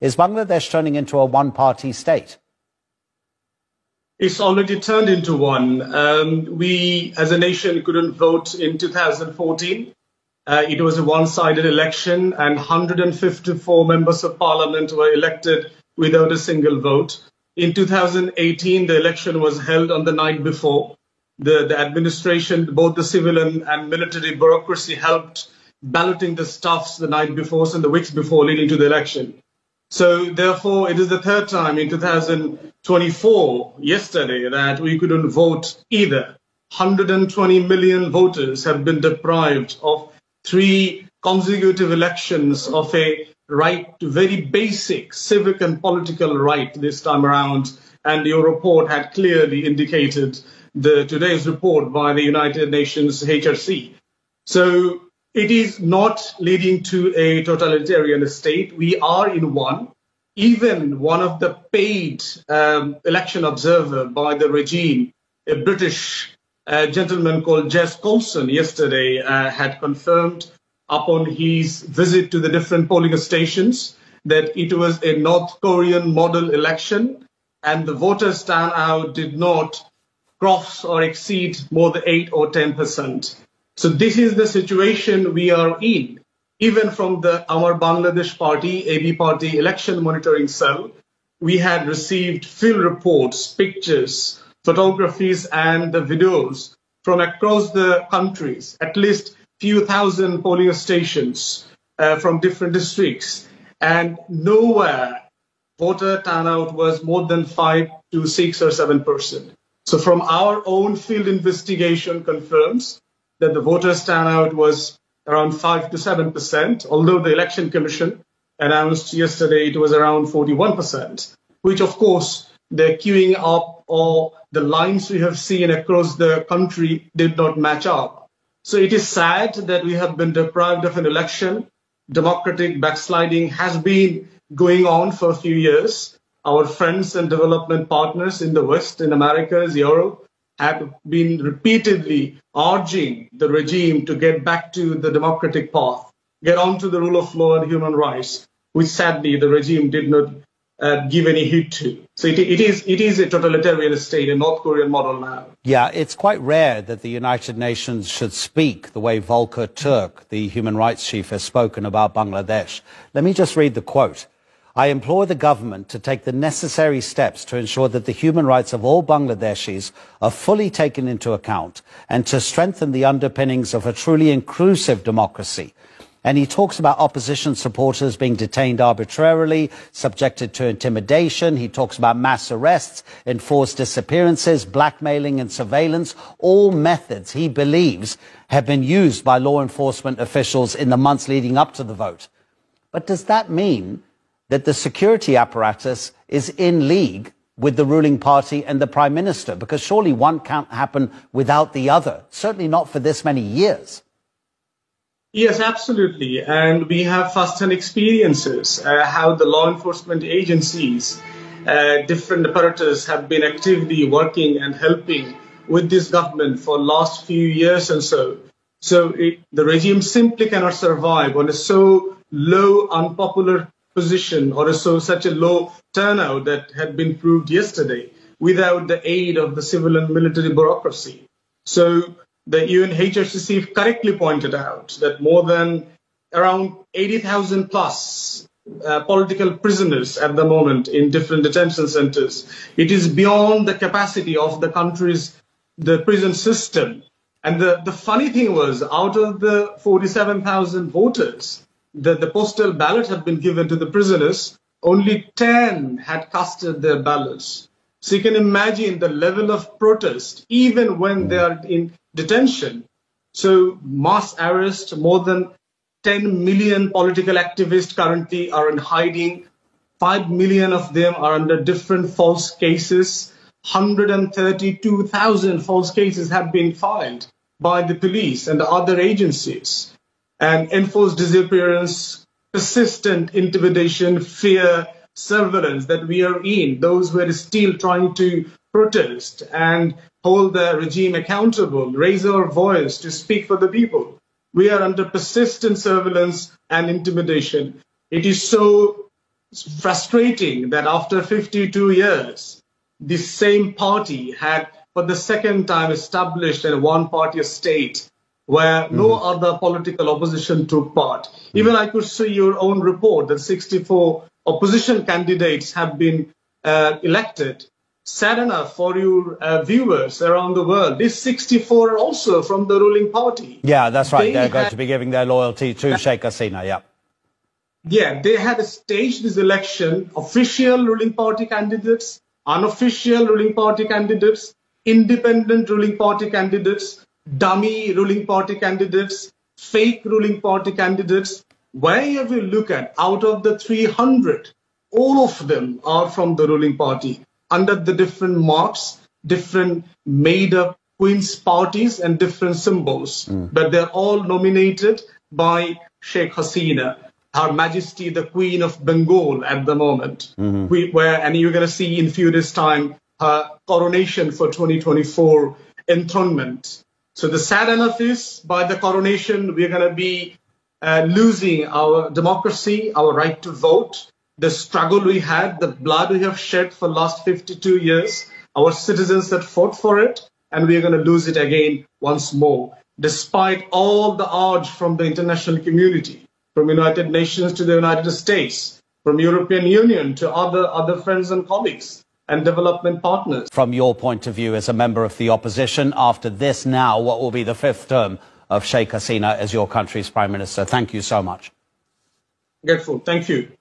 Is Bangladesh turning into a one-party state? It's already turned into one. We, as a nation, couldn't vote in 2014. It was a one-sided election, and 154 members of parliament were elected without a single vote. In 2018, the election was held on the night before. The administration, both the civil and military bureaucracy, helped balloting the stuffs the night before and the weeks before leading to the election. So therefore, it is the third time in 2024, yesterday, that we couldn't vote either. 120 million voters have been deprived of 3 consecutive elections of a right to very basic civic and political right this time around. And your report had clearly indicated today's report by the United Nations HRC. So it is not leading to a totalitarian state. We are in one. Even one of the paid election observer by the regime, a British gentleman called Jess Coulson, yesterday had confirmed upon his visit to the different polling stations that it was a North Korean model election, and the voters' turnout did not cross or exceed more than 8 or 10%. So this is the situation we are in. Even from our Bangladesh Party, AB Party election monitoring cell, we had received field reports, pictures, photographies, and the videos from across the countries, at least few thousand polling stations from different districts, and nowhere voter turnout was more than 5 to 6 or 7%. So from our own field investigation confirms that the voters' turnout was around 5 to 7%, although the Election Commission announced yesterday it was around 41%, which of course the queuing up or the lines we have seen across the country did not match up. So it is sad that we have been deprived of an election. Democratic backsliding has been going on for a few years. Our friends and development partners in the West, in America, Europe, have been repeatedly urging the regime to get back to the democratic path, get on to the rule of law and human rights, which sadly the regime did not give any heed to. So it is a totalitarian state, a North Korean model now. Yeah, it's quite rare that the United Nations should speak the way Volker Turk, the human rights chief, has spoken about Bangladesh. Let me just read the quote. I implore the government to take the necessary steps to ensure that the human rights of all Bangladeshis are fully taken into account and to strengthen the underpinnings of a truly inclusive democracy. And he talks about opposition supporters being detained arbitrarily, subjected to intimidation. He talks about mass arrests, enforced disappearances, blackmailing and surveillance, all methods he believes have been used by law enforcement officials in the months leading up to the vote. But does that mean that the security apparatus is in league with the ruling party and the Prime Minister? Because surely one can't happen without the other, certainly not for this many years. Yes, absolutely. And we have first-hand experiences how the law enforcement agencies, different apparatus have been actively working and helping with this government for last few years and so. So the regime simply cannot survive on a so low, unpopular position or such a low turnout that had been proved yesterday without the aid of the civil and military bureaucracy. So the UNHRC correctly pointed out that more than around 80,000 plus political prisoners at the moment in different detention centers. It is beyond the capacity of the country's the prison system. And the funny thing was, out of the 47,000 voters, the postal ballot had been given to the prisoners, only 10 had casted their ballots. So you can imagine the level of protest, even when they are in detention. So mass arrest, more than 10 million political activists currently are in hiding. 5 million of them are under different false cases. 132,000 false cases have been filed by the police and the other agencies. And enforced disappearance, persistent intimidation, fear, surveillance that we are in, those who are still trying to protest and hold the regime accountable, raise our voice to speak for the people. We are under persistent surveillance and intimidation. It is so It's frustrating that after 52 years, the same party had for the second time established a one-party state where no other political opposition took part. Even I could see your own report that 64 opposition candidates have been elected. Sad enough for your viewers around the world, these 64 are also from the ruling party. Yeah, that's right. They're going to be giving their loyalty to Sheikh Hasina, yeah. Yeah, they had staged this election, official ruling party candidates, unofficial ruling party candidates, independent ruling party candidates, dummy ruling party candidates, fake ruling party candidates. Wherever you look at, out of the 300, all of them are from the ruling party under the different marks, different made-up Queen's parties and different symbols. But they're all nominated by Sheikh Hasina, Her Majesty the Queen of Bengal at the moment. And you're going to see in few days' time her coronation for 2024 enthronement. So the sad enough is, by the coronation, we're going to be losing our democracy, our right to vote, the struggle we had, the blood we have shed for the last 52 years, our citizens that fought for it, and we're going to lose it again once more, despite all the urge from the international community, from United Nations to the United States, from European Union to other friends and colleagues and development partners. From your point of view as a member of the opposition, after this now, what will be the 5th term of Sheikh Hasina as your country's Prime Minister? Thank you so much. Grateful. Thank you.